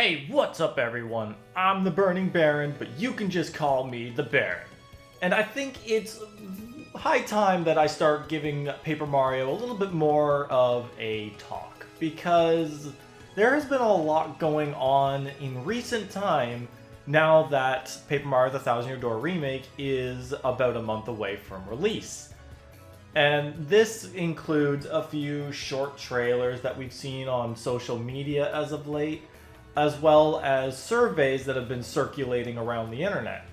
Hey, what's up everyone? I'm the Burning Baron, but you can just call me the Baron. And I think it's high time that I start giving Paper Mario a little bit more of a talk, because there has been a lot going on in recent time now that Paper Mario The Thousand Year Door Remake is about a month away from release. And this includes a few short trailers that we've seen on social media as of late, as well as surveys that have been circulating around the internet.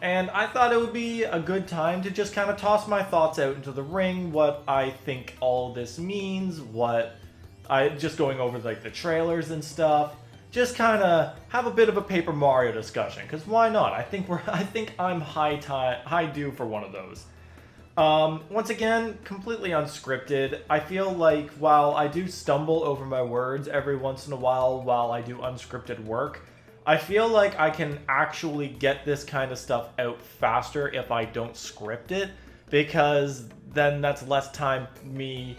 And I thought it would be a good time to just kind of toss my thoughts out into the ring, what I think all this means, just going over like the trailers and stuff, just kind of have a bit of a Paper Mario discussion, because why not? I think I'm high due for one of those. Once again, completely unscripted. I feel like while I do stumble over my words every once in a while I do unscripted work, I feel like I can actually get this kind of stuff out faster if I don't script it, because then that's less time me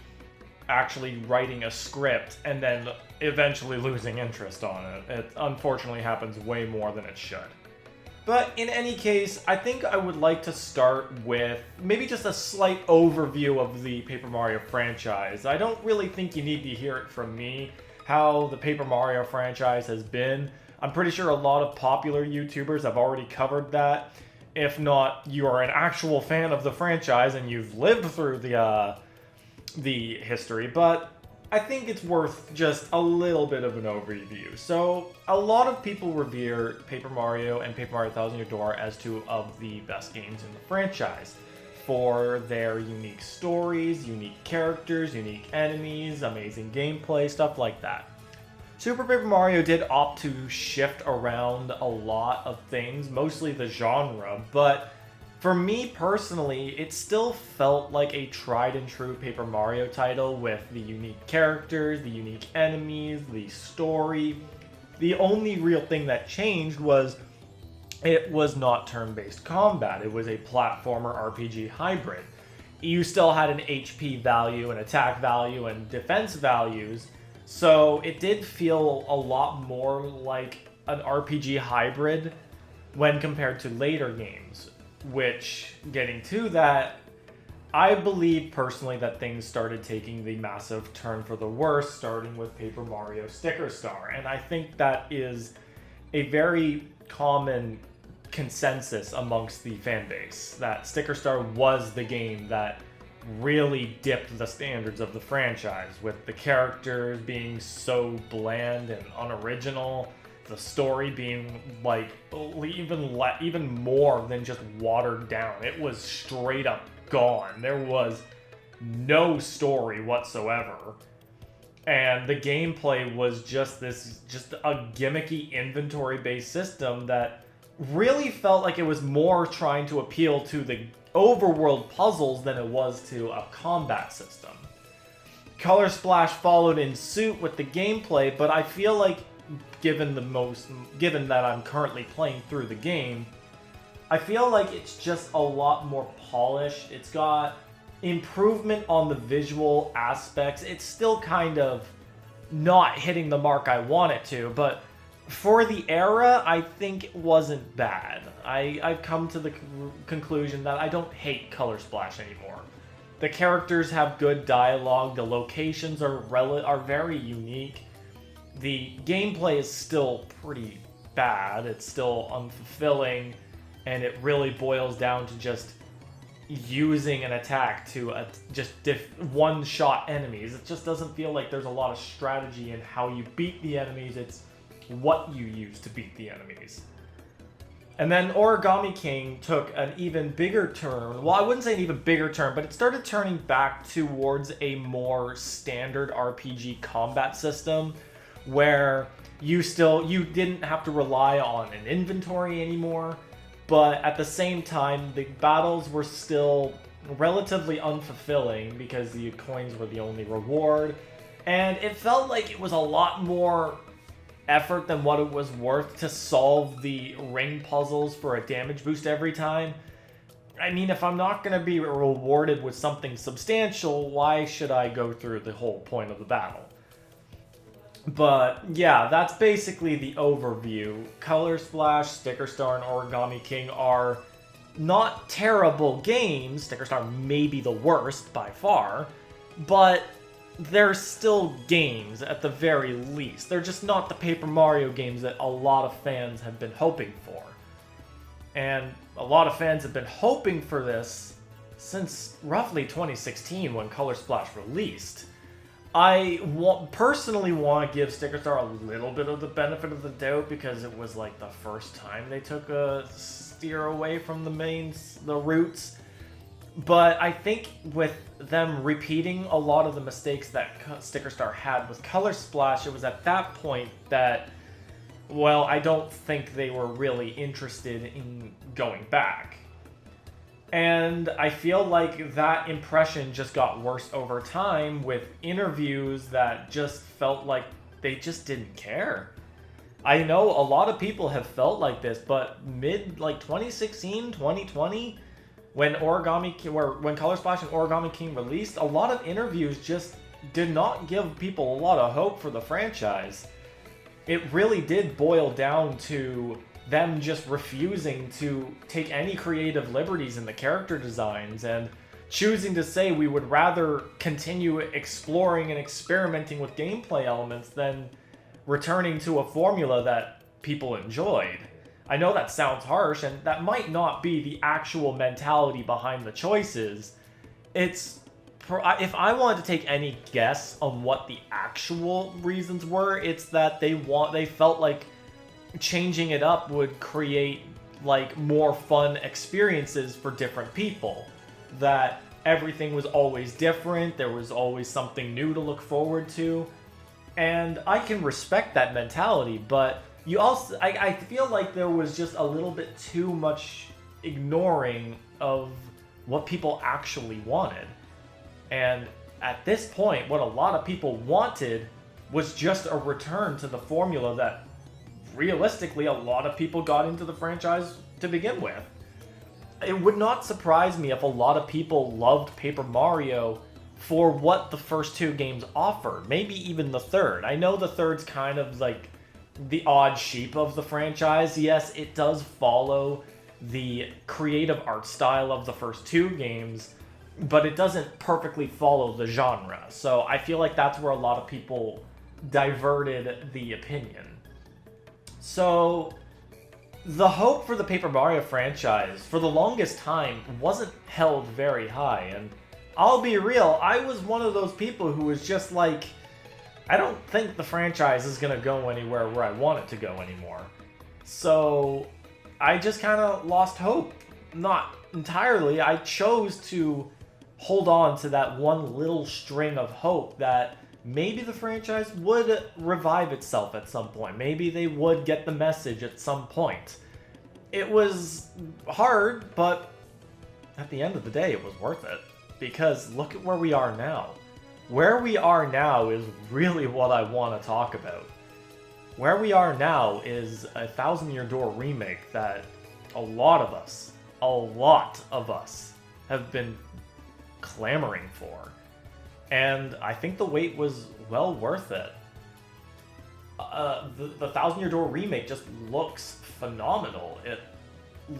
actually writing a script and then eventually losing interest on it. It unfortunately happens way more than it should. But in any case, I think I would like to start with maybe just a slight overview of the Paper Mario franchise. I don't really think you need to hear it from me, how the Paper Mario franchise has been. I'm pretty sure a lot of popular YouTubers have already covered that. If not, you are an actual fan of the franchise and you've lived through the history, but I think it's worth just a little bit of an overview. So, a lot of people revere Paper Mario and Paper Mario Thousand Year Door as two of the best games in the franchise for their unique stories, unique characters, unique enemies, amazing gameplay, stuff like that. Super Paper Mario did opt to shift around a lot of things, mostly the genre, but for me personally, it still felt like a tried and true Paper Mario title with the unique characters, the unique enemies, the story. The only real thing that changed was it was not turn-based combat. It was a platformer RPG hybrid. You still had an HP value, an attack value, and defense values, so it did feel a lot more like an RPG hybrid when compared to later games. Which, getting to that, I believe personally that things started taking the massive turn for the worse, starting with Paper Mario Sticker Star. And I think that is a very common consensus amongst the fan base, that Sticker Star was the game that really dipped the standards of the franchise, with the characters being so bland and unoriginal, the story being like even more than just watered down. It was straight up gone. There was no story whatsoever. And the gameplay was just a gimmicky inventory based system that really felt like it was more trying to appeal to the overworld puzzles than it was to a combat system. Color Splash followed in suit with the gameplay, but I feel like given that I'm currently playing through the game, I feel like it's just a lot more polished. It's got improvement on the visual aspects. It's still kind of not hitting the mark I want it to, but for the era, I think it wasn't bad. I've come to the conclusion that I don't hate Color Splash anymore. The characters have good dialogue, the locations are very unique. The gameplay is still pretty bad, it's still unfulfilling, and it really boils down to just using an attack to one-shot enemies. It just doesn't feel like there's a lot of strategy in how you beat the enemies, it's what you use to beat the enemies. And then Origami King took an even bigger turn. Well, I wouldn't say an even bigger turn, but it started turning back towards a more standard RPG combat system, where you didn't have to rely on an inventory anymore, but at the same time, the battles were still relatively unfulfilling because the coins were the only reward, and it felt like it was a lot more effort than what it was worth to solve the ring puzzles for a damage boost every time. I mean, if I'm not going to be rewarded with something substantial, why should I go through the whole point of the battle? But yeah, that's basically the overview. Color Splash, Sticker Star, and Origami King are not terrible games. Sticker Star may be the worst by far, but they're still games at the very least. They're just not the Paper Mario games that a lot of fans have been hoping for. And a lot of fans have been hoping for this since roughly 2016 when Color Splash released. I personally want to give Sticker Star a little bit of the benefit of the doubt because it was like the first time they took a steer away from the roots. But I think with them repeating a lot of the mistakes that Sticker Star had with Color Splash, it was at that point that, well, I don't think they were really interested in going back. And I feel like that impression just got worse over time with interviews that just felt like they just didn't care. I know a lot of people have felt like this, but mid 2016, 2020, when Color Splash and Origami King released, a lot of interviews just did not give people a lot of hope for the franchise. It really did boil down to them just refusing to take any creative liberties in the character designs and choosing to say we would rather continue exploring and experimenting with gameplay elements than returning to a formula that people enjoyed. I know that sounds harsh, and that might not be the actual mentality behind the choices. If I wanted to take any guess on what the actual reasons were, it's that they felt like changing it up would create like more fun experiences for different people. That everything was always different, there was always something new to look forward to. And I can respect that mentality, but I feel like there was just a little bit too much ignoring of what people actually wanted. And at this point, what a lot of people wanted was just a return to the formula that realistically a lot of people got into the franchise to begin with. It would not surprise me if a lot of people loved Paper Mario for what the first two games offered, maybe even the third. I know the third's kind of like the odd sheep of the franchise. Yes, it does follow the creative art style of the first two games, but it doesn't perfectly follow the genre. So I feel like that's where a lot of people diverted the opinion. So the hope for the Paper Mario franchise for the longest time wasn't held very high, and I'll be real, I was one of those people who was just like, I don't think the franchise is going to go anywhere where I want it to go anymore. So I just kind of lost hope. Not entirely. I chose to hold on to that one little string of hope that maybe the franchise would revive itself at some point. Maybe they would get the message at some point. It was hard, but at the end of the day, it was worth it. Because look at where we are now. Where we are now is really what I want to talk about. Where we are now is a Thousand Year Door remake that a lot of us have been clamoring for. And I think the wait was well worth it. The Thousand Year Door remake just looks phenomenal. It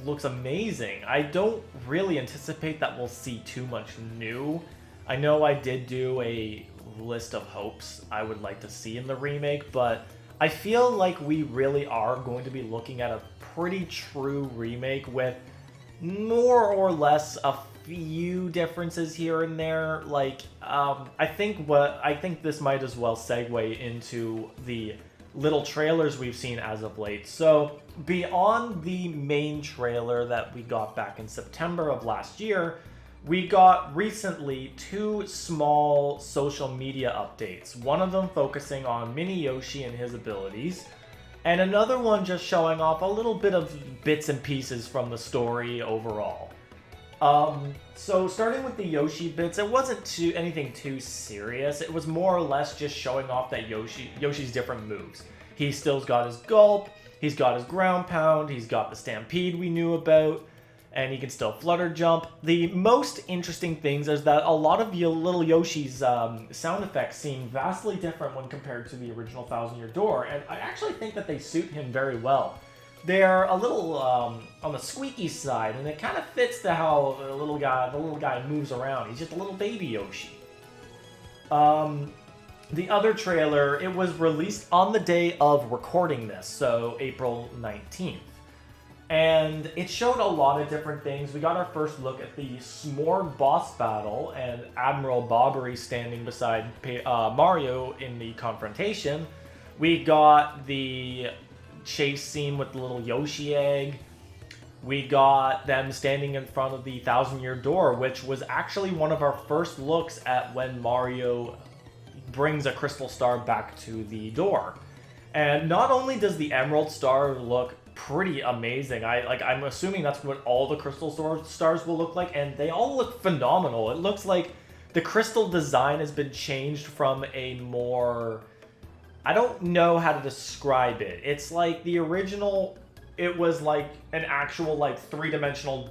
looks amazing. I don't really anticipate that we'll see too much new. I know I did do a list of hopes I would like to see in the remake, but I feel like we really are going to be looking at a pretty true remake with more or less a few differences here and there. Like, I think this might as well segue into the little trailers we've seen as of late. So, beyond the main trailer that we got back in September of last year, we got recently two small social media updates. One of them focusing on Mini Yoshi and his abilities, and another one just showing off a little bit of bits and pieces from the story overall. So starting with the Yoshi bits, it wasn't anything too serious. It was more or less just showing off that Yoshi's different moves. He still's got his Gulp, he's got his Ground Pound, he's got the Stampede we knew about, and he can still flutter jump. The most interesting things is that a lot of little Yoshi's sound effects seem vastly different when compared to the original Thousand Year Door, and I actually think that they suit him very well. They're a little on the squeaky side, and it kind of fits to how the little guy moves around. He's just a little baby Yoshi. The other trailer, it was released on the day of recording this, so April 19th. And it showed a lot of different things. We got our first look at the S'more boss battle and Admiral Bobbery standing beside Mario in the confrontation. We got the chase scene with the little Yoshi egg. We got them standing in front of the Thousand Year Door, which was actually one of our first looks at when Mario brings a crystal star back to the door. And not only does the Emerald Star look pretty amazing, I'm assuming that's what all the crystal stars will look like, and they all look phenomenal. It looks like the crystal design has been changed from a more... I don't know how to describe it. It's like the original, it was like an actual like three-dimensional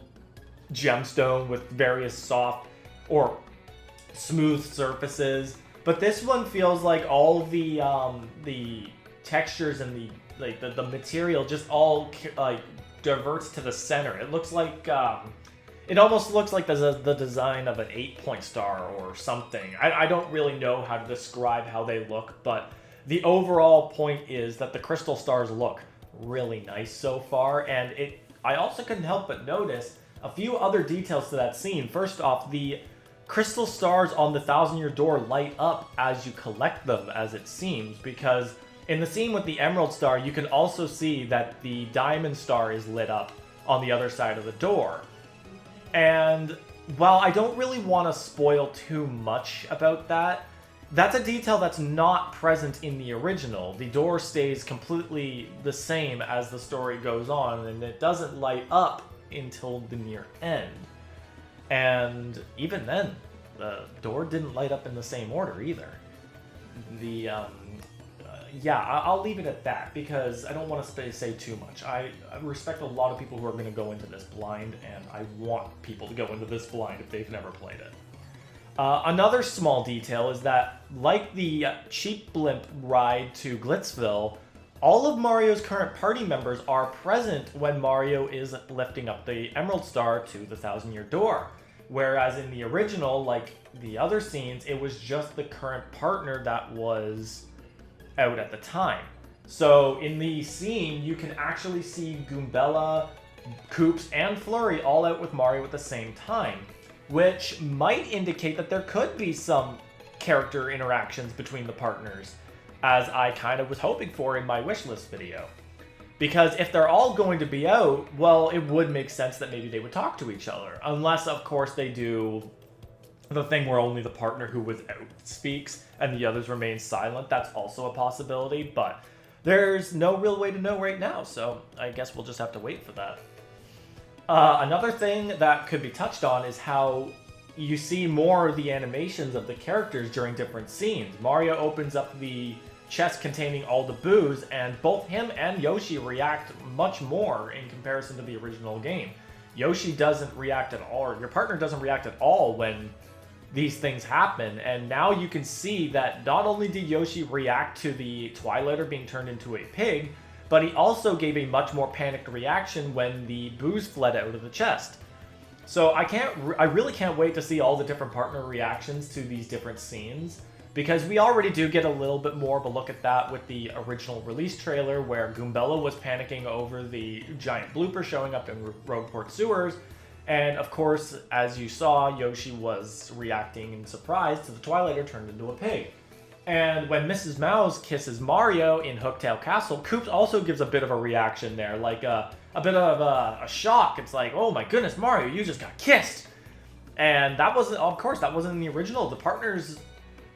gemstone with various soft or smooth surfaces. But this one feels like all the textures and the material just all like diverts to the center. It looks like it almost looks like the design of an 8-point star or something. I don't really know how to describe how they look, but the overall point is that the crystal stars look really nice so far, and I also couldn't help but notice a few other details to that scene. First off, the crystal stars on the Thousand Year Door light up as you collect them, as it seems, because in the scene with the Emerald Star, you can also see that the Diamond Star is lit up on the other side of the door. And while I don't really want to spoil too much about that, that's a detail that's not present in the original. The door stays completely the same as the story goes on, and it doesn't light up until the near end. And even then, the door didn't light up in the same order either. I'll leave it at that because I don't want to say too much. I respect a lot of people who are going to go into this blind, and I want people to go into this blind if they've never played it. Another small detail is that, like the cheap blimp ride to Glitzville, all of Mario's current party members are present when Mario is lifting up the Emerald Star to the Thousand Year Door. Whereas in the original, like the other scenes, it was just the current partner that was out at the time. So in the scene, you can actually see Goombella, Koops, and Flurry all out with Mario at the same time, which might indicate that there could be some character interactions between the partners, as I kind of was hoping for in my wishlist video. Because if they're all going to be out, well, it would make sense that maybe they would talk to each other. Unless, of course, they do the thing where only the partner who was out speaks and the others remain silent. That's also a possibility, but there's no real way to know right now, so I guess we'll just have to wait for that. Another thing that could be touched on is how you see more of the animations of the characters during different scenes. Mario opens up the chest containing all the booze, and both him and Yoshi react much more in comparison to the original game. Yoshi doesn't react at all, or your partner doesn't react at all when these things happen, and now you can see that not only did Yoshi react to the Twilighter being turned into a pig, but he also gave a much more panicked reaction when the booze fled out of the chest. So I really can't wait to see all the different partner reactions to these different scenes, because we already do get a little bit more of a look at that with the original release trailer, where Goombella was panicking over the giant blooper showing up in Rogueport sewers, and of course, as you saw, Yoshi was reacting in surprise to the Twilighter turned into a pig. And when Mrs. Mouse kisses Mario in Hooktail Castle, Koops also gives a bit of a reaction there, like a bit of a shock. It's like, oh my goodness, Mario, you just got kissed! And that wasn't, of course, that wasn't in the original. The partners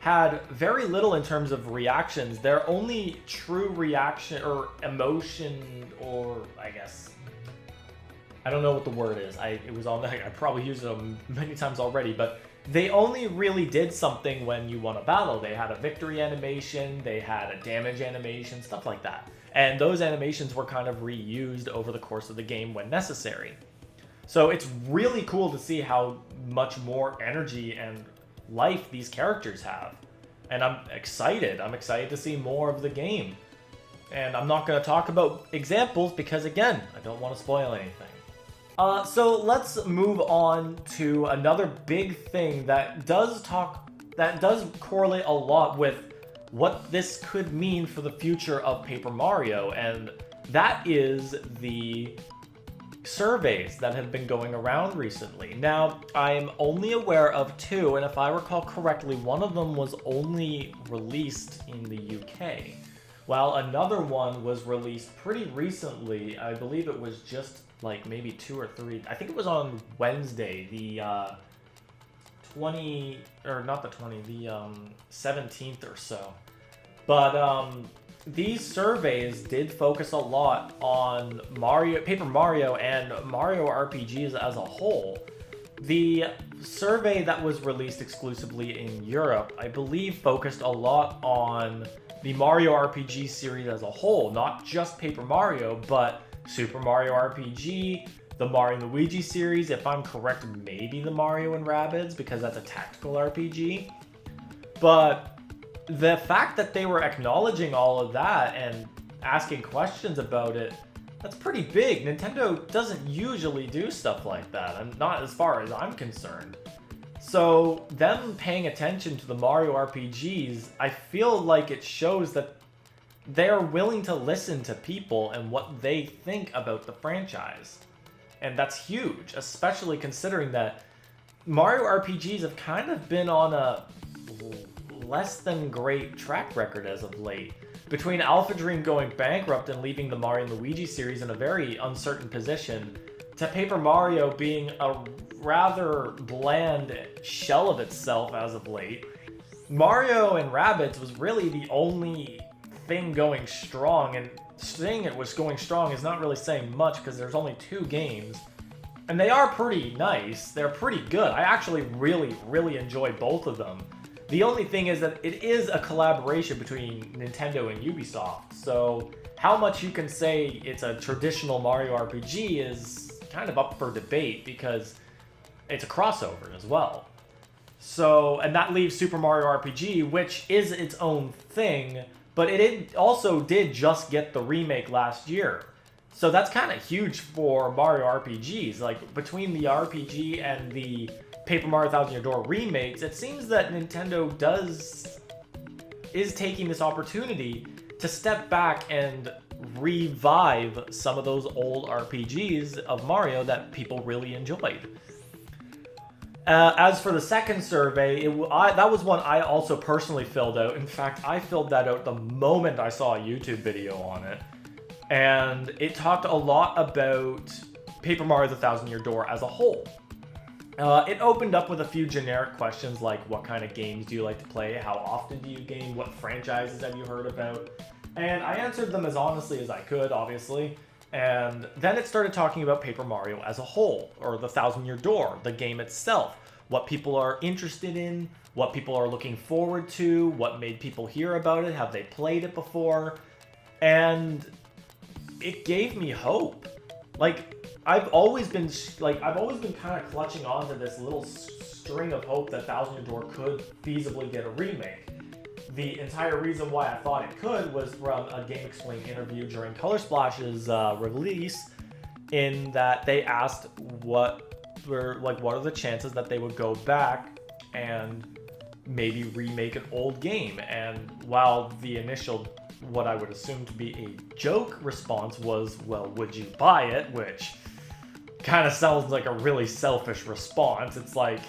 had very little in terms of reactions. Their only true reaction, or emotion, or I guess, I don't know what the word is. It was on I probably used them many times already, but they only really did something when you won a battle. They had a victory animation, they had a damage animation, stuff like that. And those animations were kind of reused over the course of the game when necessary. So it's really cool to see how much more energy and life these characters have. And I'm excited. I'm excited to see more of the game. And I'm not going to talk about examples because, again, I don't want to spoil anything. So let's move on to another big thing that does correlate a lot with what this could mean for the future of Paper Mario, and that is the surveys that have been going around recently. Now, I'm only aware of 2, and if I recall correctly, one of them was only released in the UK, while another one was released pretty recently. I believe it was just like maybe 2 or 3. I think it was on Wednesday, the 17th or so. But these surveys did focus a lot on Paper Mario and Mario RPGs as a whole. The survey that was released exclusively in Europe, I believe, focused a lot on the Mario RPG series as a whole, not just Paper Mario, but Super Mario RPG, the Mario and Luigi series, if I'm correct, maybe the Mario and Rabbids, because that's a tactical RPG. But the fact that they were acknowledging all of that and asking questions about it, that's pretty big. Nintendo doesn't usually do stuff like that, and not as far as I'm concerned. So them paying attention to the Mario RPGs, I feel like it shows that they're willing to listen to people and what they think about the franchise. And that's huge, especially considering that Mario RPGs have kind of been on a less than great track record as of late. Between Alpha Dream going bankrupt and leaving the Mario and Luigi series in a very uncertain position, to Paper Mario being a rather bland shell of itself as of late, Mario and Rabbids was really the only thing going strong, and saying it was going strong is not really saying much because there's only 2 games. And they are pretty nice, they're pretty good. I actually really enjoy both of them. The only thing is that it is a collaboration between Nintendo and Ubisoft, so how much you can say it's a traditional Mario RPG is kind of up for debate because it's a crossover as well. So, and that leaves Super Mario RPG, which is its own thing, but it also did just get the remake last year. So that's kind of huge for Mario RPGs. Like, between the RPG and the Paper Mario Thousand Year Door remakes, it seems that Nintendo is taking this opportunity to step back and revive some of those old RPGs of Mario that people really enjoyed. As for the second survey, that was one I also personally filled out. In fact, I filled that out the moment I saw a YouTube video on it. And it talked a lot about Paper Mario The Thousand Year Door as a whole. It opened up with a few generic questions like, what kind of games do you like to play? How often do you game? What franchises have you heard about? And I answered them as honestly as I could, obviously. And then it started talking about Paper Mario as a whole, or The Thousand Year Door, the game itself. What people are interested in, what people are looking forward to, what made people hear about it, have they played it before? And it gave me hope. I've always been kind of clutching on to this little string of hope that Thousand Year Door could feasibly get a remake. The entire reason why I thought it could was from a Game Explain interview during Color Splash's release, in that they asked what are the chances that they would go back and maybe remake an old game. And while the initial, what I would assume to be a joke response was, well, would you buy it? Which kind of sounds like a really selfish response. It's like,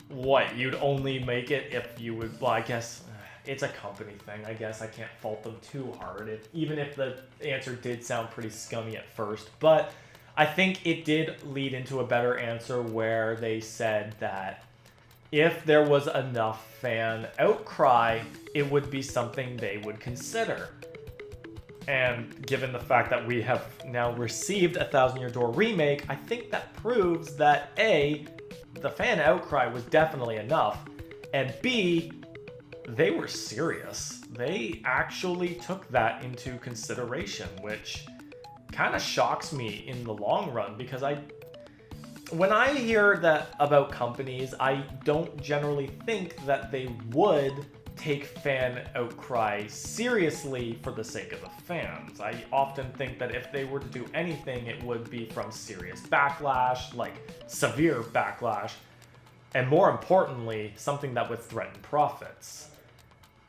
what, you'd only make it if you would, well, I guess it's a company thing. I guess I can't fault them too hard, even if the answer did sound pretty scummy at first. But I think it did lead into a better answer where they said that if there was enough fan outcry, it would be something they would consider. And given the fact that we have now received a Thousand Year Door remake, I think that proves that A, the fan outcry was definitely enough, and B, they were serious. They actually took that into consideration, which kind of shocks me in the long run, because when I hear that about companies, I don't generally think that they would take fan outcry seriously for the sake of the fans. I often think that if they were to do anything, it would be from serious backlash, like severe backlash, and more importantly, something that would threaten profits.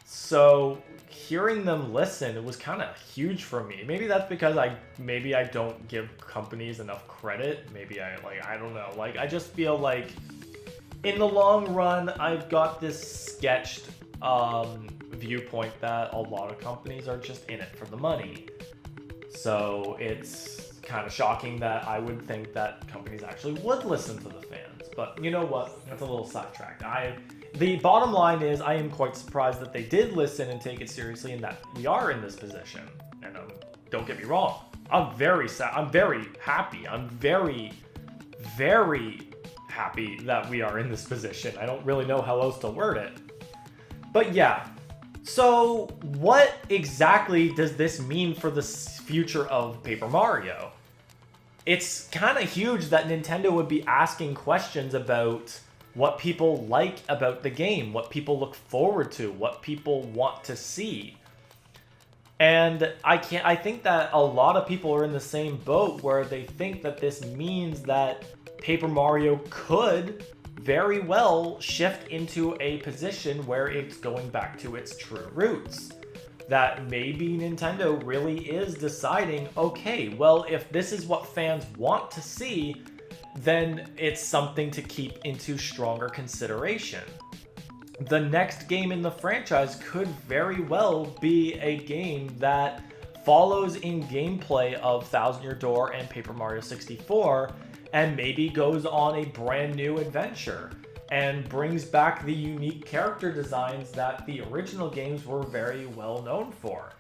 So hearing them listen, it was kind of huge for me. Maybe that's because I don't give companies enough credit. Maybe I don't know. Like, I just feel like in the long run, I've got this sketched viewpoint that a lot of companies are just in it for the money. So it's kind of shocking that I would think that companies actually would listen to the fans. But you know what? That's a little sidetracked. The bottom line is I am quite surprised that they did listen and take it seriously and that we are in this position. And don't get me wrong. I'm very sad. I'm very happy. I'm very, very happy that we are in this position. I don't really know how else to word it. But yeah, so what exactly does this mean for the future of Paper Mario? It's kind of huge that Nintendo would be asking questions about what people like about the game, what people look forward to, what people want to see. And I think that a lot of people are in the same boat where they think that this means that Paper Mario could very well shift into a position where it's going back to its true roots. That maybe Nintendo really is deciding, okay, well, if this is what fans want to see, then it's something to keep into stronger consideration. The next game in the franchise could very well be a game that follows in gameplay of Thousand Year Door and Paper Mario 64, and maybe goes on a brand new adventure and brings back the unique character designs that the original games were very well known for.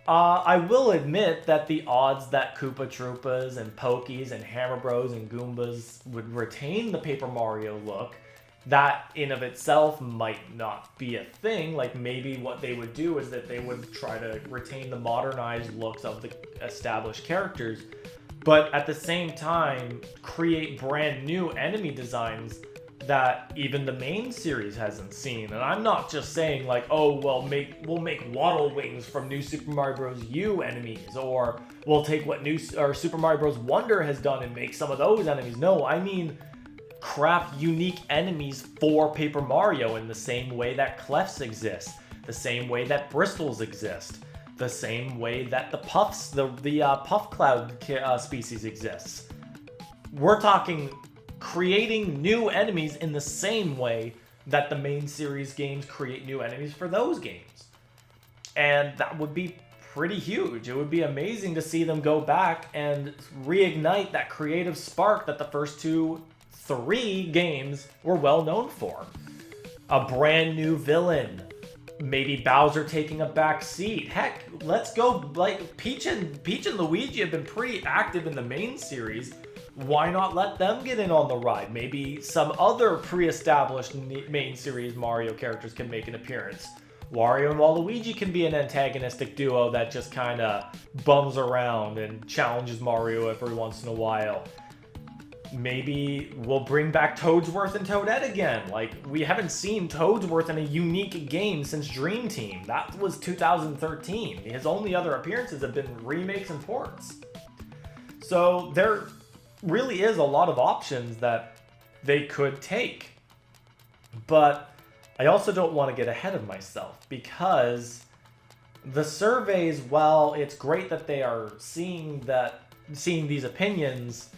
I will admit that the odds that Koopa Troopas and Pokies and Hammer Bros and Goombas would retain the Paper Mario look, that in of itself might not be a thing. Like, maybe what they would do is that they would try to retain the modernized looks of the established characters, but at the same time create brand new enemy designs that even the main series hasn't seen. And I'm not just saying like, oh, well, we'll make Waddle Wings from New Super Mario Bros. U enemies, or we'll take what Super Mario Bros. Wonder has done and make some of those enemies. No, I mean craft unique enemies for Paper Mario in the same way that Clefs exist, the same way that Bristles exist, the same way that the Puffs, the Puff Cloud species exists. We're talking creating new enemies in the same way that the main series games create new enemies for those games. And that would be pretty huge. It would be amazing to see them go back and reignite that creative spark that the first 3 games were well known for. A brand new villain. Maybe Bowser taking a back seat. Heck, let's go, like, Peach and Luigi have been pretty active in the main series. Why not let them get in on the ride? Maybe some other pre-established main series Mario characters can make an appearance. Wario and Waluigi can be an antagonistic duo that just kind of bums around and challenges Mario every once in a while. Maybe we'll bring back Toadsworth and Toadette again. Like, we haven't seen Toadsworth in a unique game since Dream Team. That was 2013. His only other appearances have been remakes and ports. So there really is a lot of options that they could take. But I also don't want to get ahead of myself, because the surveys, while it's great that they are seeing these opinions,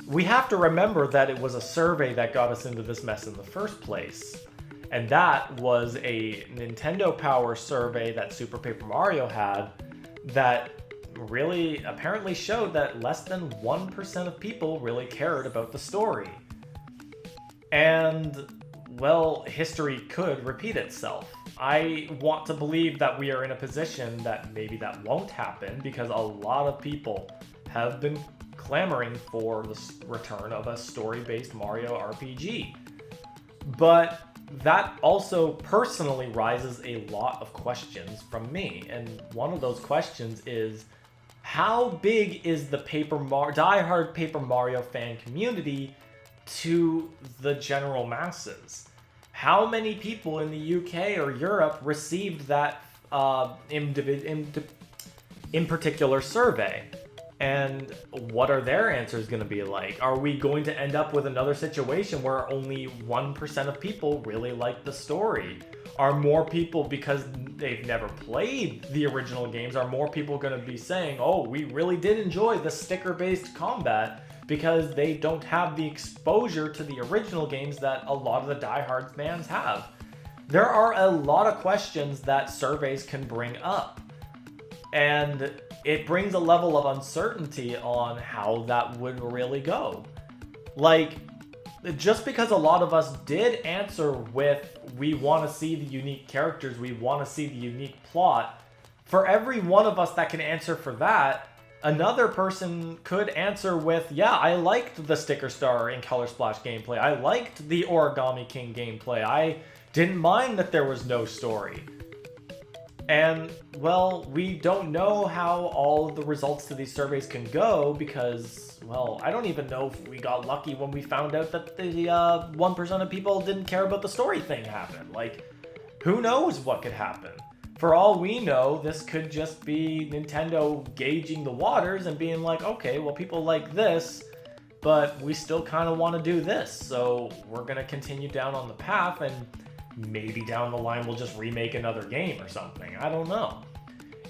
we have to remember that it was a survey that got us into this mess in the first place. And that was a Nintendo Power survey that Super Paper Mario had that really apparently showed that less than 1% of people really cared about the story. And, well, history could repeat itself. I want to believe that we are in a position that maybe that won't happen, because a lot of people have been clamoring for the return of a story-based Mario RPG. But that also personally raises a lot of questions from me. And one of those questions is, how big is the diehard Paper Mario fan community to the general masses? How many people in the UK or Europe received that in particular survey? And what are their answers going to be like? Are we going to end up with another situation where only 1% of people really like the story? Are more people, because they've never played the original games, are more people going to be saying, oh, we really did enjoy the sticker-based combat, because they don't have the exposure to the original games that a lot of the diehards fans have? There are a lot of questions that surveys can bring up. And it brings a level of uncertainty on how that would really go. Like, just because a lot of us did answer with, we want to see the unique characters, we want to see the unique plot, for every one of us that can answer for that, another person could answer with, yeah, I liked the Sticker Star and Color Splash gameplay, I liked the Origami King gameplay, I didn't mind that there was no story. And, well, we don't know how all of the results to these surveys can go because, well, I don't even know if we got lucky when we found out that the 1% of people didn't care about the story thing happened. Like, who knows what could happen? For all we know, this could just be Nintendo gauging the waters and being like, okay, well, people like this, but we still kind of want to do this, so we're going to continue down on the path, and maybe down the line we'll just remake another game or something. I don't know.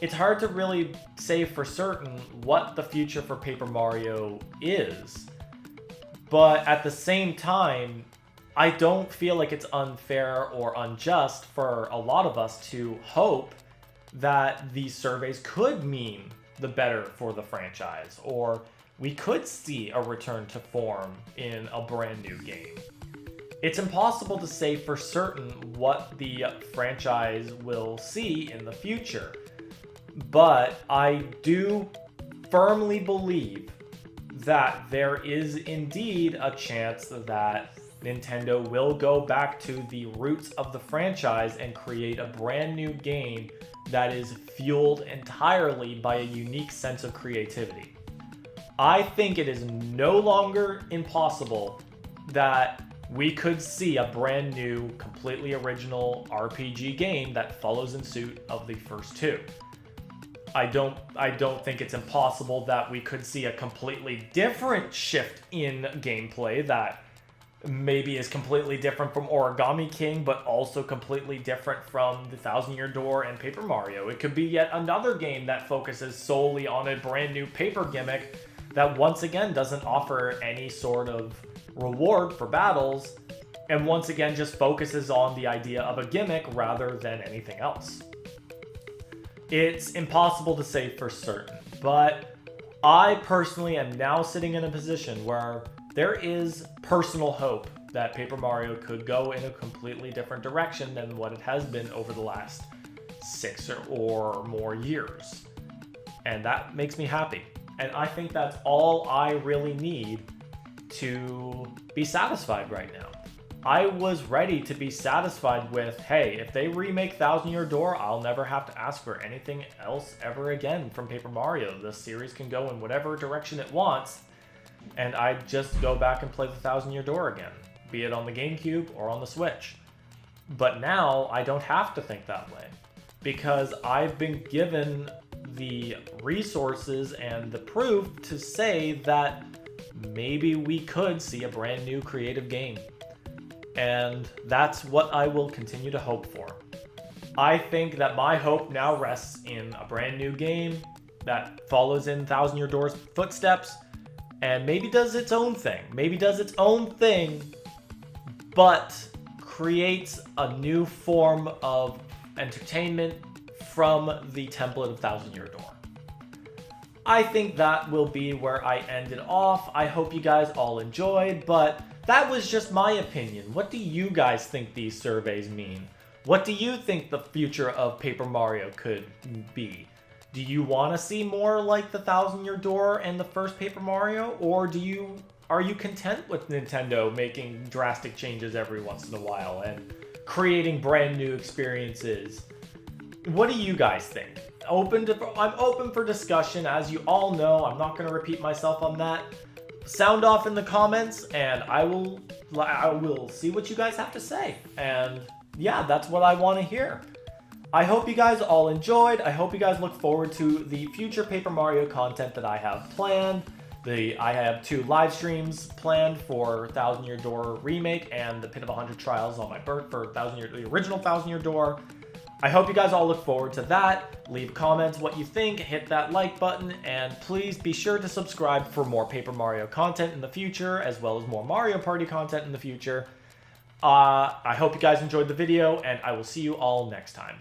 It's hard to really say for certain what the future for Paper Mario is. But at the same time, I don't feel like it's unfair or unjust for a lot of us to hope that these surveys could mean the better for the franchise, or we could see a return to form in a brand new game. It's impossible to say for certain what the franchise will see in the future, but I do firmly believe that there is indeed a chance that Nintendo will go back to the roots of the franchise and create a brand new game that is fueled entirely by a unique sense of creativity. I think it is no longer impossible that we could see a brand new, completely original RPG game that follows in suit of the first two. I don't think it's impossible that we could see a completely different shift in gameplay that maybe is completely different from Origami King, but also completely different from the Thousand Year Door and Paper Mario. It could be yet another game that focuses solely on a brand new paper gimmick that once again doesn't offer any sort of reward for battles, and once again just focuses on the idea of a gimmick rather than anything else. It's impossible to say for certain, but I personally am now sitting in a position where there is personal hope that Paper Mario could go in a completely different direction than what it has been over the last 6 or more years. And that makes me happy. And I think that's all I really need to be satisfied right now. I was ready to be satisfied with, hey, if they remake Thousand Year Door, I'll never have to ask for anything else ever again from Paper Mario. The series can go in whatever direction it wants, and I just go back and play the Thousand Year Door again, be it on the GameCube or on the Switch. But now I don't have to think that way, because I've been given the resources and the proof to say that maybe we could see a brand new creative game. And that's what I will continue to hope for. I think that my hope now rests in a brand new game that follows in Thousand Year Door's footsteps and maybe does its own thing. But creates a new form of entertainment from the template of Thousand Year Door. I think that will be where I end it off. I hope you guys all enjoyed, but that was just my opinion. What do you guys think these surveys mean? What do you think the future of Paper Mario could be? Do you want to see more like the Thousand Year Door and the first Paper Mario? Or are you content with Nintendo making drastic changes every once in a while and creating brand new experiences? What do you guys think? I'm open for discussion. As you all know, I'm not going to repeat myself on that. sound off in the comments, and I will see what you guys have to say. And yeah, that's what I want to hear. I hope you guys all enjoyed. I hope you guys look forward to the future Paper Mario content that I have planned. I have 2 live streams planned for 1000 Year Door Remake and the Pit of 100 Trials on my birth for the original 1000 Year Door. I hope you guys all look forward to that. Leave comments what you think, hit that like button, and please be sure to subscribe for more Paper Mario content in the future, as well as more Mario Party content in the future. I hope you guys enjoyed the video, and I will see you all next time.